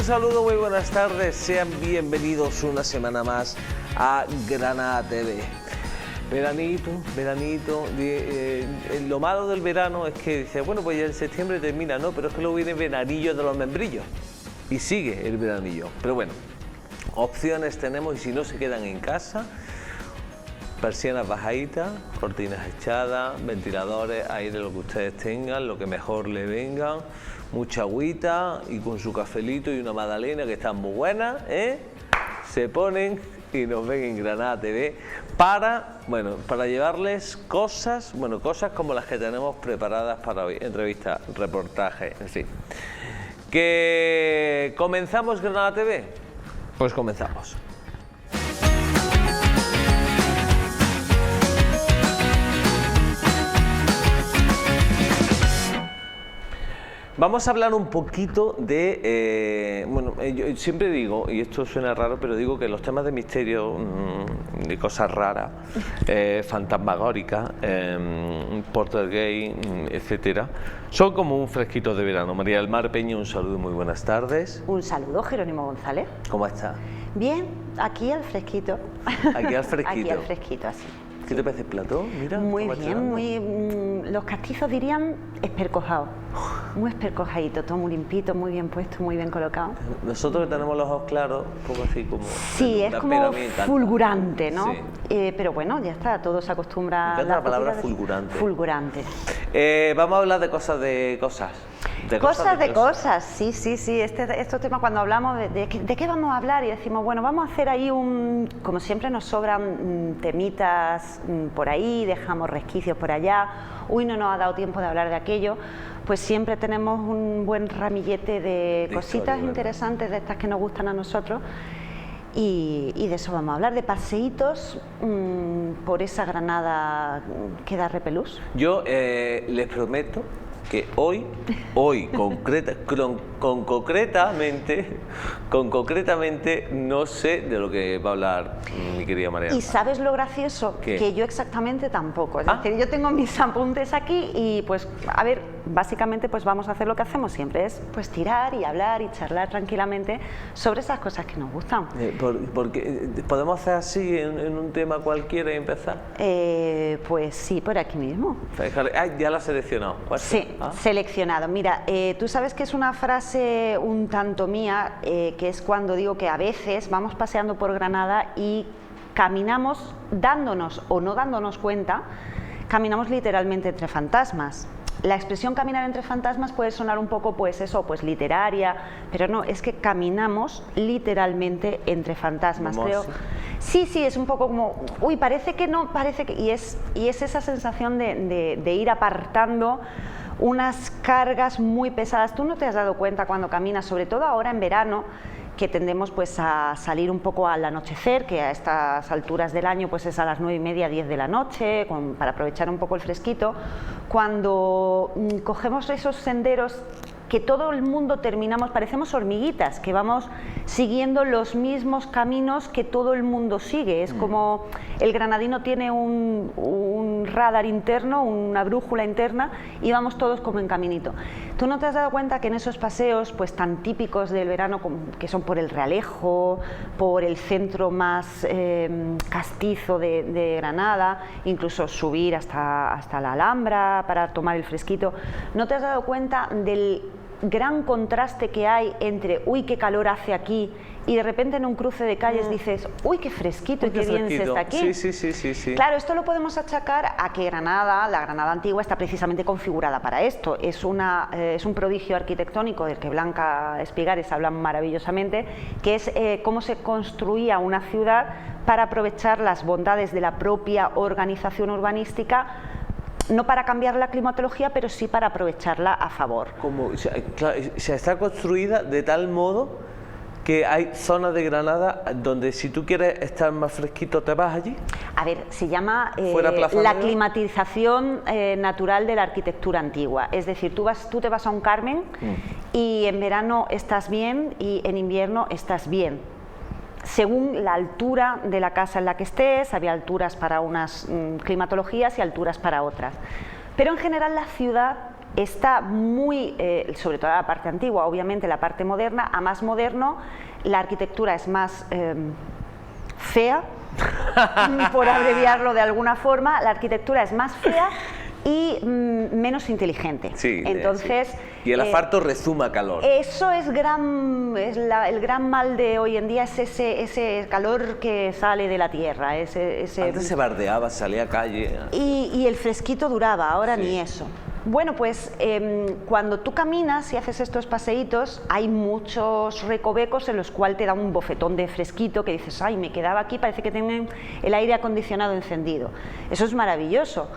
saludo, muy buenas tardes, sean bienvenidos una semana más a Granada TV. Veranito, lo malo del verano es que dice, bueno, pues ya en septiembre termina, no, pero es que luego viene veranillo de los membrillos y sigue el veranillo. Pero bueno, opciones tenemos y si no se quedan en casa, persianas bajaditas, cortinas echadas, ventiladores, aire, lo que ustedes tengan, lo que mejor le vengan, mucha agüita y con su cafelito y una magdalena que están muy buenas, se ponen y nos ven en Granada TV para llevarles cosas, cosas como las que tenemos preparadas para hoy, entrevistas, reportajes, en fin. ¿Que comenzamos Granada TV? Pues comenzamos. Vamos a hablar un poquito de, yo siempre digo, y esto suena raro, pero digo que los temas de misterio, de cosas raras, fantasmagóricas, poltergeist, etcétera, son como un fresquito de verano. María del Mar Peña, un saludo, muy buenas tardes. Un saludo, Jerónimo González. ¿Cómo está? Bien, aquí al fresquito. Aquí al fresquito. Aquí al fresquito, así. ¿Qué te parece el plato? Mira, muy bien, los castizos dirían espercojados, muy espercojadito, todo muy limpito, muy bien puesto, muy bien colocado. Nosotros que tenemos los ojos claros, un poco así como... Sí, es como fulgurante, ¿no? Sí. Pero bueno, ya está, todo se acostumbra... Me encanta la palabra fulgurante. Fulgurante. Vamos a hablar de cosas de cosas. Cosas, sí. Estos temas cuando hablamos de qué vamos a hablar y decimos, bueno, vamos a hacer ahí como siempre nos sobran temitas por ahí, dejamos resquicios por allá, hoy no nos ha dado tiempo de hablar de aquello, pues siempre tenemos un buen ramillete de cositas historia, interesantes de estas que nos gustan a nosotros. Y de eso vamos a hablar, de paseitos por esa Granada que da repelús. Yo les prometo que hoy concretamente no sé de lo que va a hablar mi querida María. Y ¿sabes lo gracioso? ¿Qué? Que yo exactamente tampoco. Es decir, yo tengo mis apuntes aquí y pues, a ver, básicamente pues vamos a hacer lo que hacemos siempre, es pues tirar y hablar y charlar tranquilamente sobre esas cosas que nos gustan. Porque ¿podemos hacer así en un tema cualquiera y empezar? Pues sí, por aquí mismo. Ya la has seleccionado. ¿Cuál? Sí. Seleccionado. Mira, tú sabes que es una frase un tanto mía, que es cuando digo que a veces vamos paseando por Granada y caminamos, dándonos o no dándonos cuenta, caminamos literalmente entre fantasmas. La expresión caminar entre fantasmas puede sonar un poco pues literaria, pero no, es que caminamos literalmente entre fantasmas, creo. Sí, es un poco como, uy, parece que no, parece que... Y es esa sensación de ir apartando unas cargas muy pesadas. Tú no te has dado cuenta cuando caminas, sobre todo ahora en verano, que tendemos pues a salir un poco al anochecer, que a estas alturas del año pues es a las 9:30, 10 de la noche, para aprovechar un poco el fresquito, cuando cogemos esos senderos que todo el mundo terminamos, parecemos hormiguitas, que vamos siguiendo los mismos caminos que todo el mundo sigue. Es como el granadino tiene un radar interno, una brújula interna, y vamos todos como en caminito. ¿Tú no te has dado cuenta que en esos paseos pues tan típicos del verano, que son por el Realejo, por el centro más castizo de Granada, incluso subir hasta la Alhambra para tomar el fresquito, no te has dado cuenta del gran contraste que hay entre uy, qué calor hace aquí, y de repente en un cruce de calles dices uy, qué fresquito y qué bien se está aquí? Sí. Claro, esto lo podemos achacar a que Granada, la Granada antigua, está precisamente configurada para esto. Es un prodigio arquitectónico del que Blanca Espigares habla maravillosamente, que es cómo se construía una ciudad para aprovechar las bondades de la propia organización urbanística, no para cambiar la climatología, pero sí para aprovecharla a favor. Se está construida de tal modo que hay zonas de Granada donde si tú quieres estar más fresquito te vas allí. A ver, se llama la climatización natural de la arquitectura antigua. Es decir, tú te vas a un Carmen y en verano estás bien y en invierno estás bien. Según la altura de la casa en la que estés, había alturas para unas climatologías y alturas para otras. Pero en general la ciudad está muy, sobre todo la parte antigua, obviamente la parte moderna, a más moderno, la arquitectura es más fea, por abreviarlo de alguna forma, la arquitectura es más fea y menos inteligente. Sí, entonces, sí. Y el asfalto rezuma calor. Eso es el gran mal de hoy en día, es ese calor que sale de la tierra. Antes se bardeaba, salía a calle. Y el fresquito duraba, ahora ni eso. Bueno, pues cuando tú caminas y haces estos paseítos, hay muchos recovecos en los cuales te da un bofetón de fresquito que dices, ay, me quedaba aquí, parece que tienen el aire acondicionado encendido. Eso es maravilloso,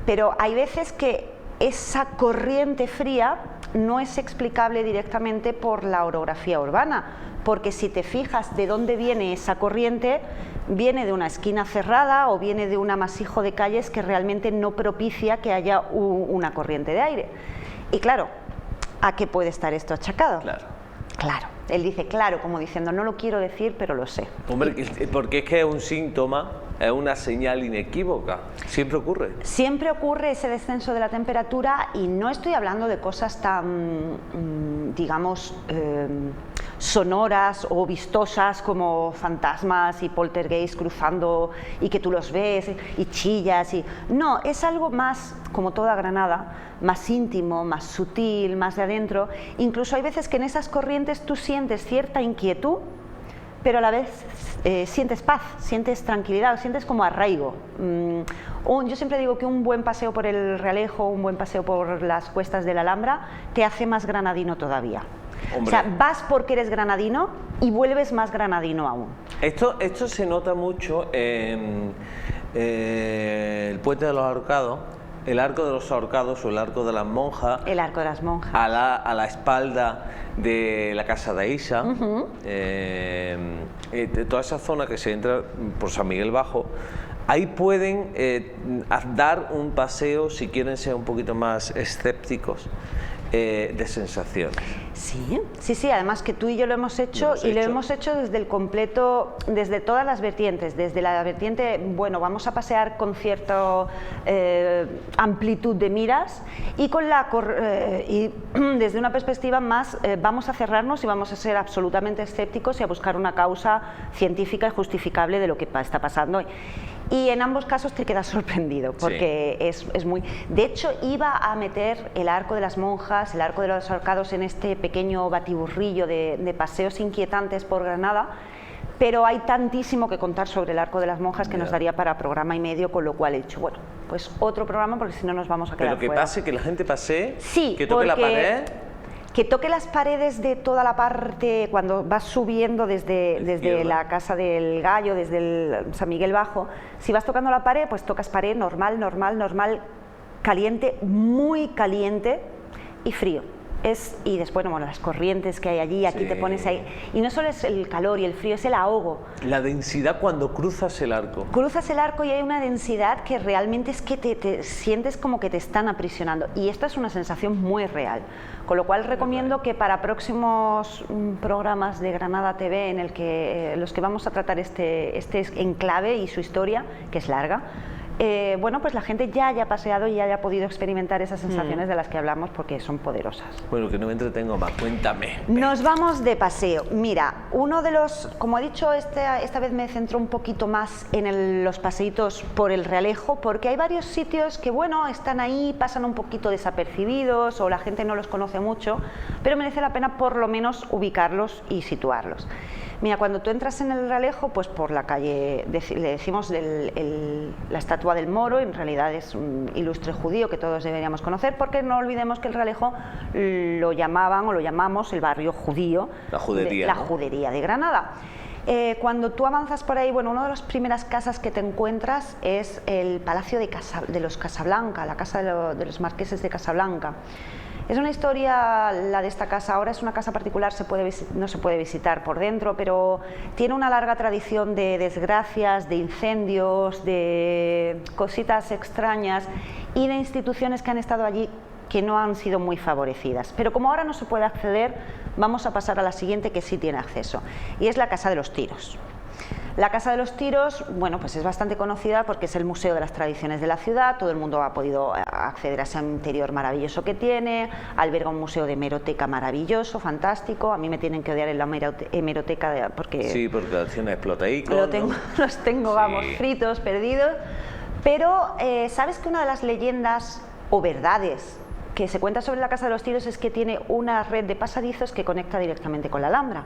pero hay veces que esa corriente fría no es explicable directamente por la orografía urbana, porque si te fijas de dónde viene esa corriente, viene de una esquina cerrada o viene de un amasijo de calles que realmente no propicia que haya una corriente de aire. Y claro, ¿a qué puede estar esto achacado? Claro, él dice claro, como diciendo, no lo quiero decir, pero lo sé. Hombre, porque es que es un síntoma, es una señal inequívoca, siempre ocurre. Siempre ocurre ese descenso de la temperatura y no estoy hablando de cosas tan, digamos, sonoras o vistosas como fantasmas y poltergeist cruzando y que tú los ves y chillas. No, es algo más, como toda Granada, más íntimo, más sutil, más de adentro. Incluso hay veces que en esas corrientes tú sientes cierta inquietud, pero a la vez sientes paz, sientes tranquilidad, sientes como arraigo. Yo siempre digo que un buen paseo por el Realejo, un buen paseo por las cuestas de la Alhambra, te hace más granadino todavía. Hombre. O sea, vas porque eres granadino y vuelves más granadino aún. Esto se nota mucho en el Puente de los Ahorcados, el Arco de los Ahorcados o el Arco de las Monjas. El Arco de las Monjas. A la espalda de la Casa de Isa, de toda esa zona que se entra por San Miguel Bajo. Ahí pueden dar un paseo, si quieren ser un poquito más escépticos, de sensaciones. Sí, además que tú y yo lo hemos hecho y lo hemos hecho desde el completo, desde todas las vertientes, desde la vertiente, bueno, vamos a pasear con cierta amplitud de miras y y desde una perspectiva más, vamos a cerrarnos y vamos a ser absolutamente escépticos y a buscar una causa científica y justificable de lo que está pasando. Y en ambos casos te quedas sorprendido, porque es muy... De hecho, iba a meter el Arco de las Monjas, el Arco de los Ahorcados en este pequeño batiburrillo de paseos inquietantes por Granada, pero hay tantísimo que contar sobre el Arco de las Monjas que nos daría para programa y medio, con lo cual he dicho, bueno, pues otro programa, porque si no nos vamos a quedar fuera. Pero que pase, que la gente pasee, sí, que toque la pared... Que toque las paredes de toda la parte, cuando vas subiendo desde la Casa del Gallo, desde el San Miguel Bajo, si vas tocando la pared, pues tocas pared normal, caliente, muy caliente y frío. Y después, bueno, las corrientes que hay allí, aquí te pones ahí. Y no solo es el calor y el frío, es el ahogo. La densidad cuando cruzas el arco. Cruzas el arco y hay una densidad que realmente es que te sientes como que te están aprisionando. Y esta es una sensación muy real. Con lo cual recomiendo que para próximos programas de Granada TV, en el que los que vamos a tratar este enclave y su historia, que es larga, bueno, pues la gente ya haya paseado y ya haya podido experimentar esas sensaciones de las que hablamos, porque son poderosas. Bueno, que no me entretengo más, cuéntame. Nos vamos de paseo. Mira, uno de los, como he dicho, esta vez me centro un poquito más en los paseitos por el Realejo, porque hay varios sitios que, bueno, están ahí, pasan un poquito desapercibidos o la gente no los conoce mucho, pero merece la pena por lo menos ubicarlos y situarlos. Mira, cuando tú entras en el Realejo, pues por la calle, le decimos la estatua del Moro, en realidad es un ilustre judío que todos deberíamos conocer, porque no olvidemos que el Realejo lo llamaban o lo llamamos el barrio judío, la judería, la judería de Granada. Cuando tú avanzas por ahí, bueno, una de las primeras casas que te encuentras es el Palacio de los Casablanca, la casa de los marqueses de Casablanca. Es una historia, la de esta casa, ahora es una casa particular, no se puede visitar por dentro, pero tiene una larga tradición de desgracias, de incendios, de cositas extrañas y de instituciones que han estado allí que no han sido muy favorecidas. Pero como ahora no se puede acceder, vamos a pasar a la siguiente, que sí tiene acceso, y es la Casa de los Tiros. La Casa de los Tiros, bueno, pues es bastante conocida porque es el museo de las tradiciones de la ciudad, todo el mundo ha podido acceder a ese interior maravilloso que tiene, alberga un museo de hemeroteca maravilloso, fantástico. A mí me tienen que odiar en la hemeroteca porque... Sí, porque tiene explotadicos, los tengo, sí, vamos, fritos, perdidos. Pero, ¿sabes que una de las leyendas o verdades que se cuenta sobre la Casa de los Tiros es que tiene una red de pasadizos que conecta directamente con la Alhambra?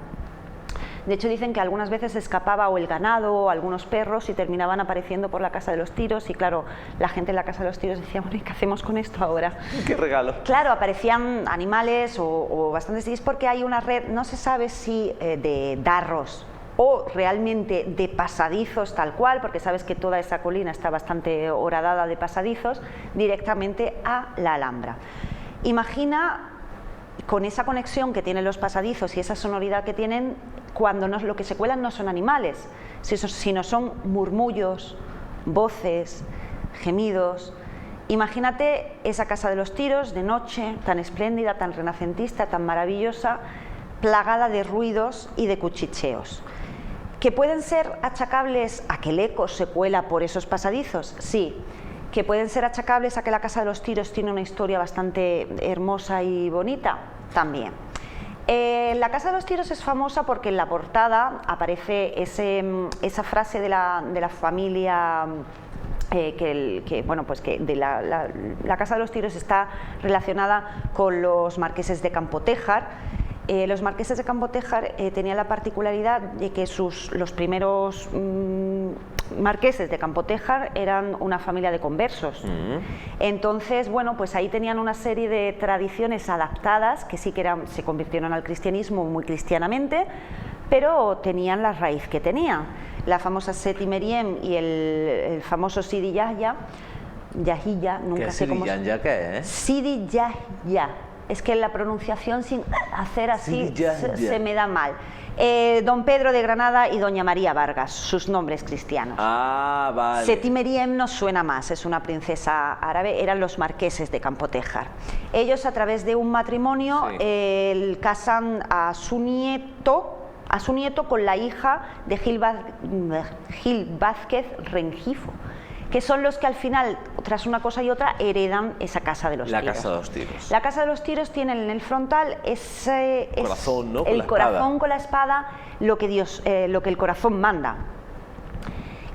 De hecho, dicen que algunas veces escapaba o el ganado o algunos perros y terminaban apareciendo por la Casa de los Tiros, y claro, la gente en la Casa de los Tiros decía, bueno, ¿y qué hacemos con esto ahora? ¡Qué regalo! Claro, aparecían animales o bastantes, y es porque hay una red, no se sabe si de darros o realmente de pasadizos tal cual, porque sabes que toda esa colina está bastante horadada de pasadizos, directamente a la Alhambra. Imagina, con esa conexión que tienen los pasadizos y esa sonoridad que tienen, cuando lo que se cuelan no son animales, sino son murmullos, voces, gemidos. Imagínate esa Casa de los Tiros de noche, tan espléndida, tan renacentista, tan maravillosa, plagada de ruidos y de cuchicheos. ¿Que pueden ser achacables a que el eco se cuela por esos pasadizos? Sí. ¿Que pueden ser achacables a que la Casa de los Tiros tiene una historia bastante hermosa y bonita? También. La Casa de los Tiros es famosa porque en la portada aparece esa frase de la familia, la Casa de los Tiros está relacionada con los marqueses de Campotejar. Los marqueses de Campotejar tenían la particularidad de que los primeros marqueses de Campotejar eran una familia de conversos. Entonces, bueno, pues ahí tenían una serie de tradiciones adaptadas que sí que se convirtieron al cristianismo muy cristianamente, pero tenían la raíz que tenían. La famosa Seti Meriem y el famoso Sidi Yahya, nunca sé cómo... ¿Qué es Sidi Yahya? ¿Qué es? Sidi Yahya. Es que la pronunciación sin hacer así se me da mal. Don Pedro de Granada y Doña María Vargas, sus nombres cristianos. Ah, vale. Seti Meriem nos suena más, es una princesa árabe, eran los marqueses de Campotejar. Ellos, a través de un matrimonio, casan a su nieto con la hija de Gil Vázquez Rengifo, que son los que al final, tras una cosa y otra, heredan esa Casa de los Tiros. La Casa de los Tiros. La Casa de los Tiros tiene en el frontal ese corazón, ¿no? el corazón con la espada, lo que el corazón manda.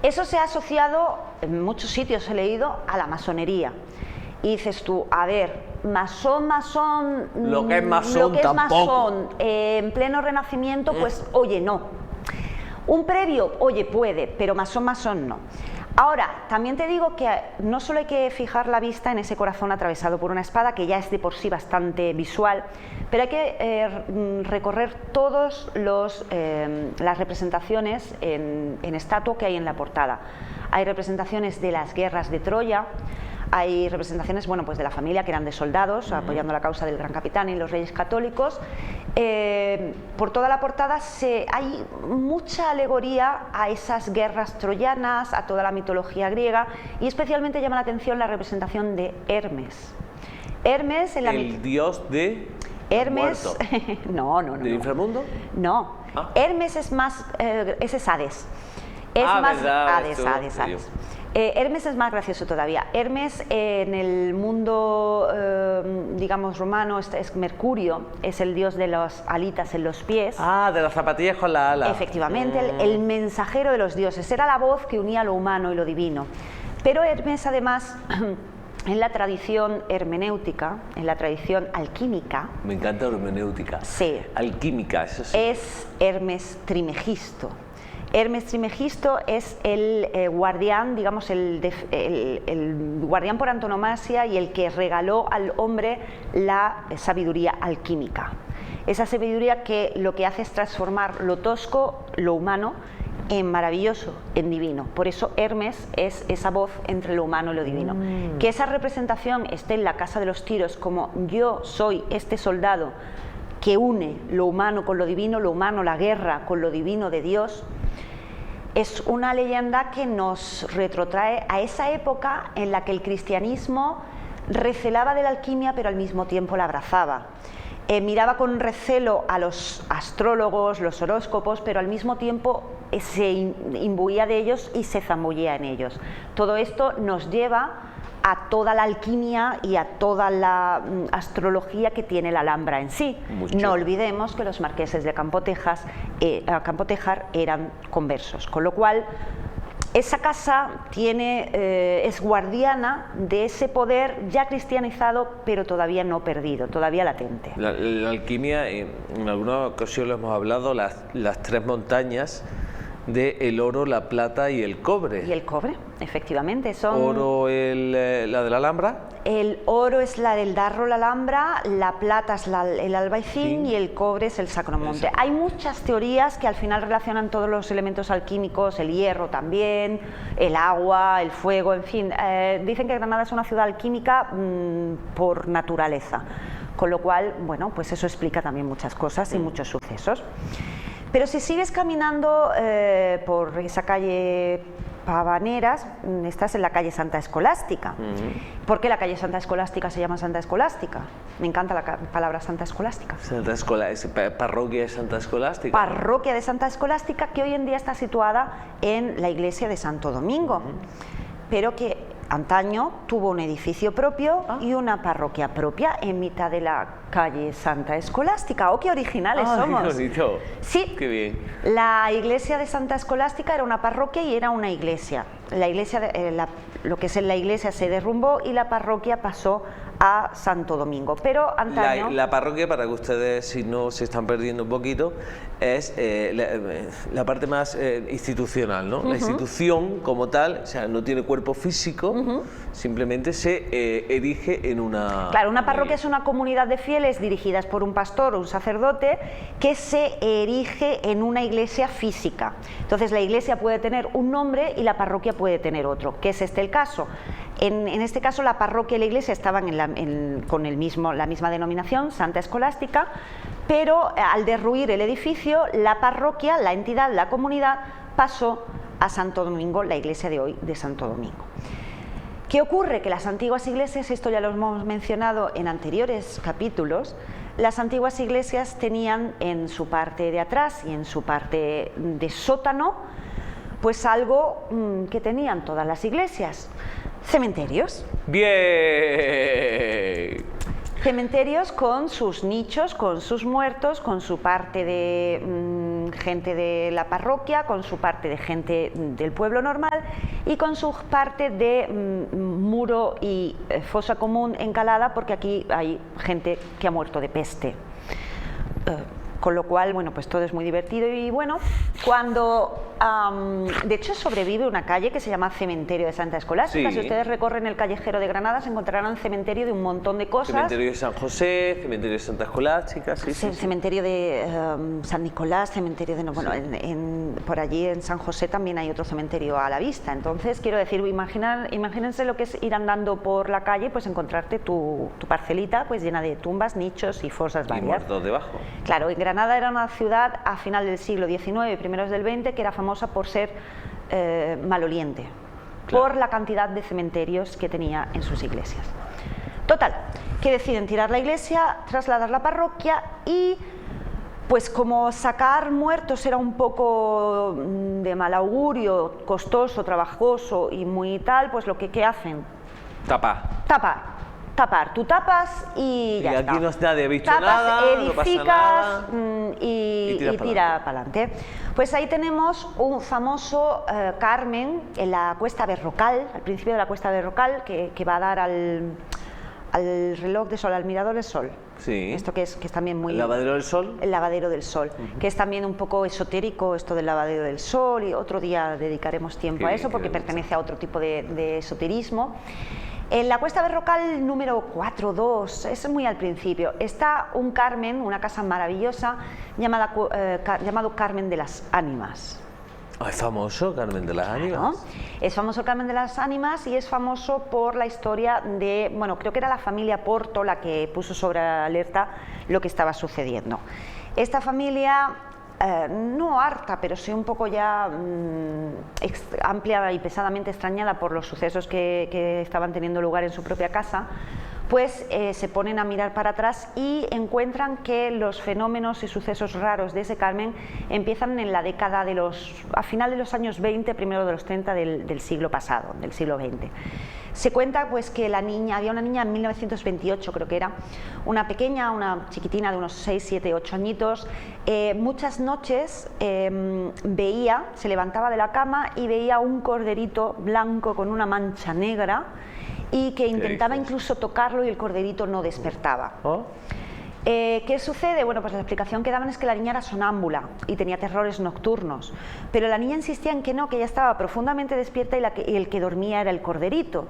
Eso se ha asociado, en muchos sitios he leído, a la masonería. Y dices tú, a ver, masón, lo que es masón tampoco. En pleno Renacimiento, pues oye, no. Un previo, oye, puede, pero masón no. Ahora, también te digo que no solo hay que fijar la vista en ese corazón atravesado por una espada, que ya es de por sí bastante visual, pero hay que recorrer todas las representaciones en estatua que hay en la portada. Hay representaciones de las guerras de Troya, hay representaciones, bueno, pues de la familia, que eran de soldados, apoyando la causa del gran capitán y los reyes católicos. Por toda la portada hay mucha alegoría a esas guerras troyanas, a toda la mitología griega, y especialmente llama la atención la representación de Hermes. Hermes, el dios de Hermes, no. ¿Del inframundo? No, Hermes es más, ese es Hades. Es más Hades. Hermes es más gracioso todavía. Hermes en el mundo, digamos, romano es Mercurio, es el dios de las alitas en los pies. Ah, de las zapatillas con la ala. Efectivamente, el mensajero de los dioses, era la voz que unía lo humano y lo divino. Pero Hermes, además, en la tradición hermenéutica, en la tradición alquímica... Me encanta la hermenéutica. Sí. Alquímica, eso sí. Es Hermes Trimegisto. Hermes Trimegisto es el guardián, digamos, el guardián por antonomasia y el que regaló al hombre la sabiduría alquímica. Esa sabiduría que lo que hace es transformar lo tosco, lo humano, en maravilloso, en divino. Por eso Hermes es esa voz entre lo humano y lo divino. Que esa representación esté en la Casa de los Tiros como yo soy este soldado que une lo humano con lo divino, lo humano, la guerra, con lo divino de Dios, es una leyenda que nos retrotrae a esa época en la que el cristianismo recelaba de la alquimia, pero al mismo tiempo la abrazaba. miraba con recelo a los astrólogos, los horóscopos, pero al mismo tiempo se imbuía de ellos y se zambullía en ellos. Todo esto nos lleva a toda la alquimia y a toda la astrología que tiene la Alhambra en sí. Mucho. No olvidemos que los marqueses de Campotejar eran conversos, con lo cual esa casa es guardiana de ese poder ya cristianizado, pero todavía no perdido, todavía latente. La alquimia, en alguna ocasión lo hemos hablado, las tres montañas del oro, la plata y el cobre. Y el cobre, efectivamente. Son... Oro, la de la Alhambra. El oro es la del Darro, la Alhambra, la plata es el Albaicín y el cobre es el Sacromonte. Exacto. Hay muchas teorías que al final relacionan todos los elementos alquímicos, el hierro también, el agua, el fuego, en fin. Dicen que Granada es una ciudad alquímica por naturaleza, con lo cual, bueno, pues eso explica también muchas cosas y muchos sucesos. Pero si sigues caminando por esa calle Pavaneras, estás en la calle Santa Escolástica. ¿Por qué la calle Santa Escolástica se llama Santa Escolástica? Me encanta la palabra Santa Escolástica. Parroquia de Santa Escolástica. Parroquia de Santa Escolástica, que hoy en día está situada en la iglesia de Santo Domingo, pero que antaño tuvo un edificio propio y una parroquia propia en mitad de la calle Santa Escolástica. ¡Oh, qué originales somos! ¡Qué bonito! Sí, ¡Qué bien! La iglesia de Santa Escolástica era una parroquia y era una iglesia. La iglesia, lo que es la iglesia se derrumbó y la parroquia pasó a Santo Domingo. Pero antaño... La parroquia, para que ustedes, si no se están perdiendo un poquito, es la parte más institucional, ¿no? La institución como tal, o sea, no tiene cuerpo físico, simplemente se erige en una... Claro, una parroquia es una comunidad de fieles dirigidas por un pastor o un sacerdote que se erige en una iglesia física. Entonces la iglesia puede tener un nombre y la parroquia puede tener otro, que es este el caso. En este caso la parroquia y la iglesia estaban con la misma denominación, Santa Escolástica, pero al derruir el edificio, la parroquia, la entidad, la comunidad pasó a Santo Domingo, la iglesia de hoy de Santo Domingo. ¿Qué ocurre? Que las antiguas iglesias, esto ya lo hemos mencionado en anteriores capítulos, las antiguas iglesias tenían en su parte de atrás y en su parte de sótano, pues algo que tenían todas las iglesias: cementerios. ¡Bien! Cementerios con sus nichos, con sus muertos, con su parte de gente de la parroquia, con su parte de gente del pueblo normal y con su parte de muro y fosa común encalada, porque aquí hay gente que ha muerto de peste. Con lo cual, bueno, pues todo es muy divertido y bueno, cuando... de hecho sobrevive una calle que se llama Cementerio de Santa Escolástica. Sí. Si ustedes recorren el callejero de Granada se encontrarán cementerio de un montón de cosas. Cementerio de San José, cementerio de Santa Escolástica, sí. Cementerio de San Nicolás, cementerio de... Bueno, por allí en San José también hay otro cementerio a la vista. Entonces, quiero decir, imagínense lo que es ir andando por la calle, pues encontrarte tu parcelita pues llena de tumbas, nichos y fosas varias. Y muertos debajo. Claro, Granada era una ciudad a final del siglo XIX y primeros del XX que era famosa por ser maloliente, claro, por la cantidad de cementerios que tenía en sus iglesias. Total, que deciden tirar la iglesia, trasladar la parroquia y pues como sacar muertos era un poco de mal augurio, costoso, trabajoso y muy tal, pues lo que hacen... Tapar. Tú tapas y ya está. Aquí nadie ha visto tapas, nada, edificas, no pasa nada, y tira para adelante. Pues ahí tenemos un famoso Carmen en la Cuesta Berrocal, al principio de la Cuesta Berrocal, que va a dar al reloj de sol, al mirador del sol. Sí. Esto que es también muy... ¿El lavadero del sol? El lavadero del sol, que es también un poco esotérico esto del lavadero del sol, y otro día dedicaremos tiempo a eso porque pertenece a otro tipo de esoterismo. En la Cuesta Berrocal número 4-2, es muy al principio, está un Carmen, una casa maravillosa llamado Carmen de las Ánimas. ¿Es famoso Carmen de las Ánimas? ¿No? Es famoso Carmen de las Ánimas y es famoso por la historia de, bueno, creo que era la familia Porto la que puso sobre alerta lo que estaba sucediendo. Esta familia... no harta, pero sí un poco ya amplia y pesadamente extrañada por los sucesos que estaban teniendo lugar en su propia casa, pues se ponen a mirar para atrás y encuentran que los fenómenos y sucesos raros de ese Carmen empiezan en la década a final de los años 20, primero de los 30 del siglo pasado, del siglo XX. Se cuenta pues que había una niña en 1928, creo que era, una chiquitina de unos 6, 7, 8 añitos, muchas noches se levantaba de la cama y veía un corderito blanco con una mancha negra y que intentaba incluso tocarlo y el corderito no despertaba. ¿Oh? ¿Qué sucede? Bueno, pues la explicación que daban es que la niña era sonámbula y tenía terrores nocturnos, pero la niña insistía en que no, que ella estaba profundamente despierta y el que dormía era el corderito.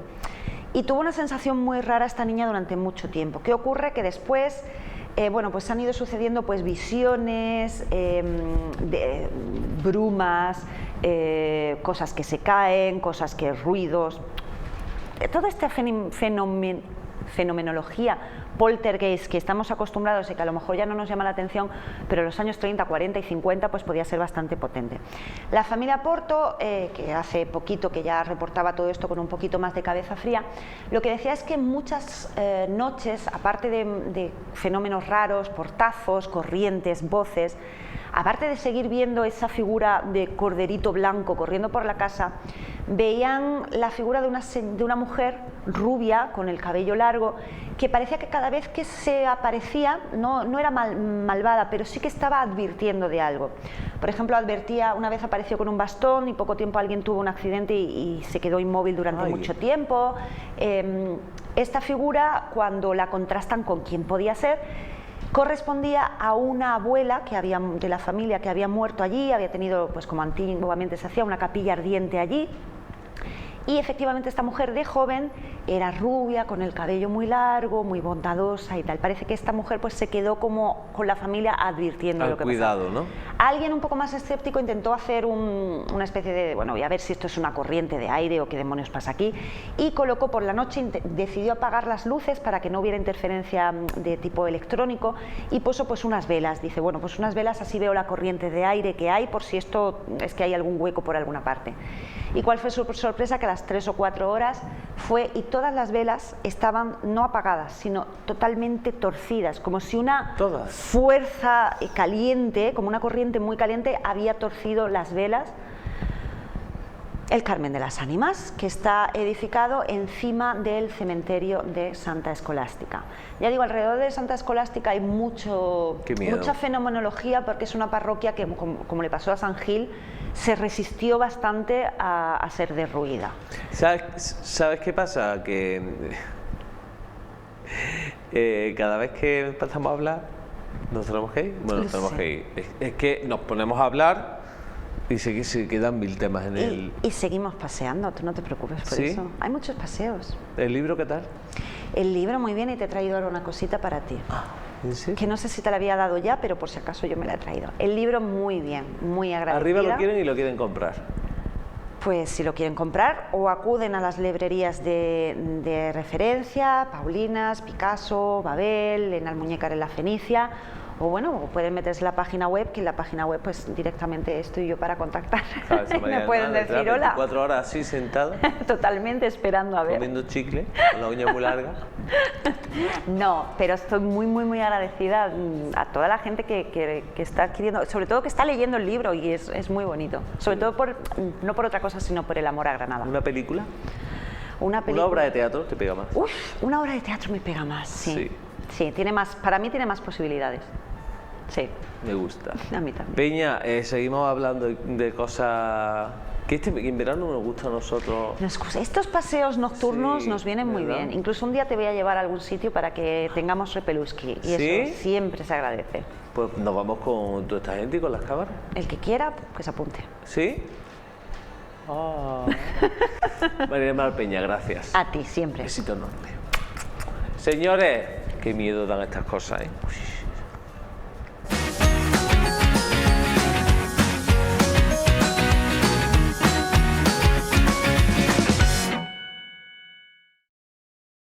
Y tuvo una sensación muy rara esta niña durante mucho tiempo. ¿Qué ocurre? Que después, bueno, pues han ido sucediendo pues visiones, brumas, cosas que se caen, ruidos. Toda esta fenomenología poltergeist que estamos acostumbrados y que a lo mejor ya no nos llama la atención, pero en los años 30, 40 y 50 pues podía ser bastante potente. La familia Porto, que hace poquito que ya reportaba todo esto con un poquito más de cabeza fría, lo que decía es que muchas noches, aparte de fenómenos raros, portazos, corrientes, voces, aparte de seguir viendo esa figura de corderito blanco corriendo por la casa, veían la figura de una mujer rubia con el cabello largo que parecía que cada vez que se aparecía no era malvada, pero sí que estaba advirtiendo de algo. Por ejemplo, una vez apareció con un bastón y poco tiempo alguien tuvo un accidente y se quedó inmóvil durante mucho tiempo. Esta figura, cuando la contrastan con quién podía ser, correspondía a una abuela de la familia que había muerto allí, había tenido, pues como antiguamente se hacía, una capilla ardiente allí. Y efectivamente esta mujer de joven era rubia, con el cabello muy largo, muy bondadosa y tal. Parece que esta mujer pues se quedó como con la familia advirtiendo lo que cuidado, pasaba. ¿no? Alguien un poco más escéptico intentó hacer una especie de, bueno, voy a ver si esto es una corriente de aire o qué demonios pasa aquí, y colocó por la noche, decidió apagar las luces para que no hubiera interferencia de tipo electrónico y puso pues unas velas. Dice, bueno, pues unas velas, así veo la corriente de aire que hay por si esto es que hay algún hueco por alguna parte. ¿Y cuál fue su sorpresa? Que a las 3 o 4 horas fue y todas las velas estaban no apagadas, sino totalmente torcidas, como si una fuerza caliente, como una corriente muy caliente, había torcido las velas. El Carmen de las Ánimas, que está edificado encima del cementerio de Santa Escolástica. Ya digo, alrededor de Santa Escolástica hay mucha fenomenología, porque es una parroquia que, como le pasó a San Gil, se resistió bastante a ser derruida. ¿Sabes qué pasa? Que cada vez que empezamos a hablar, nos tenemos que ir. Bueno, nos tenemos que ir. Es que nos ponemos a hablar y se quedan 1000 temas en el... Y seguimos paseando, tú no te preocupes por eso. Hay muchos paseos. ¿El libro qué tal? El libro muy bien, y te he traído ahora una cosita para ti. ¿En serio? Que no sé si te la había dado ya, pero por si acaso yo me la he traído. El libro muy bien, muy agradecida. Arriba lo quieren y lo quieren comprar. Pues si lo quieren comprar, o acuden a las librerías de referencia, Paulinas, Picasso, Babel, en Almuñécar en la Fenicia, o bueno, pueden meterse en la página web, que en la página web pues directamente estoy yo para contactar. Me pueden decir hola. 24 horas así sentado. Totalmente esperando a ver. Comiendo chicle, con la uña muy larga. No, pero estoy muy agradecida a toda la gente que está adquiriendo, sobre todo que está leyendo el libro, y es muy bonito. Sobre todo no por otra cosa, sino por el amor a Granada. ¿Una película? Una obra de teatro te pega más. Una obra de teatro me pega más, sí. Sí, para mí tiene más posibilidades. Sí. Me gusta. A mí también. Peña, seguimos hablando de cosas que en verano nos gusta a nosotros. Estos paseos nocturnos nos vienen muy bien. Incluso un día te voy a llevar a algún sitio para que tengamos repeluski, y eso siempre se agradece. Pues nos vamos con toda esta gente y con las cámaras. El que quiera, pues apunte. ¿Sí? María del Mar Peña, gracias. A ti, siempre. Besito enorme. Señores, qué miedo dan estas cosas, ¿eh?